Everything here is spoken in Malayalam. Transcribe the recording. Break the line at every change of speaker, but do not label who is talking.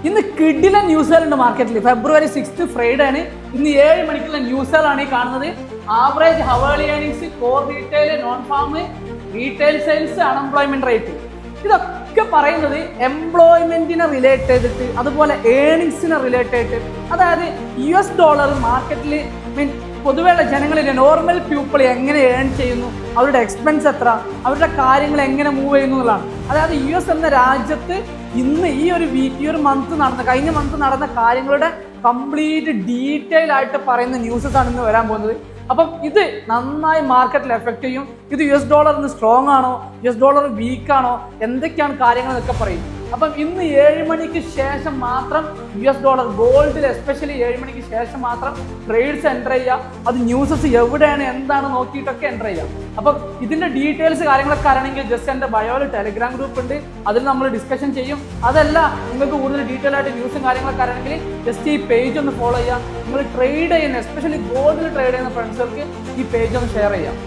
ഇന്ന് കിഡിലെ ന്യൂസുകളുണ്ട് മാർക്കറ്റിൽ. ഫെബ്രുവരി 6 ഫ്രൈഡേ ആണ്. ഇന്ന് 7 മണിക്കുള്ള ന്യൂസുകളാണ് ഈ കാണുന്നത്. Average hourly earnings, core retail, non farm, retail sales, unemployment rate, ഇതൊക്കെ പറയുന്നത് എംപ്ലോയ്മെന്റിനെ റിലേറ്റ് ചെയ്തിട്ട്, അതുപോലെ ഏർണിങ്സിനെ റിലേറ്റ് ചെയ്തിട്ട്, അതായത് $US മാർക്കറ്റിൽ പൊതുവെയുള്ള ജനങ്ങളിലെ നോർമൽ പീപ്പിൾ എങ്ങനെ ഏൺ ചെയ്യുന്നു, അവരുടെ എക്സ്പെൻസ് എത്ര, അവരുടെ കാര്യങ്ങൾ എങ്ങനെ മൂവ് ചെയ്യുന്നു എന്നുള്ളതാണ്. അതായത് US എന്ന രാജ്യത്ത് ഇന്ന് ഈ ഒരു മന്ത് കഴിഞ്ഞ മന്ത് നടന്ന കാര്യങ്ങളുടെ കംപ്ലീറ്റ് ഡീറ്റെയിൽ ആയിട്ട് പറയുന്ന ന്യൂസസ് ആണ് ഇന്ന് വരാൻ പോകുന്നത്. അപ്പം ഇത് നന്നായി മാർക്കറ്റിൽ എഫക്ട് ചെയ്യും. ഇത് $ഇന്ന് സ്ട്രോങ് ആണോ, $, വീക്ക് ആണോ, എന്തൊക്കെയാണ് കാര്യങ്ങൾ എന്നൊക്കെ പറയും. അപ്പം ഇന്ന് 7 മണിക്ക് ശേഷം മാത്രം $, ഗോൾഡിൽ എസ്പെഷ്യലി 7 മണിക്ക് ശേഷം മാത്രം ട്രേഡ്സ് എൻ്റർ ചെയ്യുക. അത് ന്യൂസസ് എവിടെയാണ് എന്താണ് നോക്കിയിട്ടൊക്കെ എൻ്റർ ചെയ്യുക. അപ്പം ഇതിന്റെ ഡീറ്റെയിൽസ് കാര്യങ്ങളൊക്കെ അറിയണമെങ്കിൽ ജസ്റ്റ് എൻ്റെ ബയോയിൽ ടെലിഗ്രാം ഗ്രൂപ്പ് ഉണ്ട്, അതിൽ നമ്മൾ ഡിസ്കഷൻ ചെയ്യും. അതല്ല, നിങ്ങൾക്ക് കൂടുതൽ ഡീറ്റെയിൽ ആയിട്ട് ന്യൂസും കാര്യങ്ങളൊക്കെ അറിയണമെങ്കിൽ ജസ്റ്റ് ഈ പേജ് ഒന്ന് ഫോളോ ചെയ്യുക. നിങ്ങൾ ട്രേഡ് ചെയ്യുന്ന, എസ്പെഷ്യലി ഗോൾഡിൽ ട്രേഡ് ചെയ്യുന്ന ഫ്രണ്ട്സുകൾക്ക് ഈ പേജ് ഒന്ന് ഷെയർ ചെയ്യാം.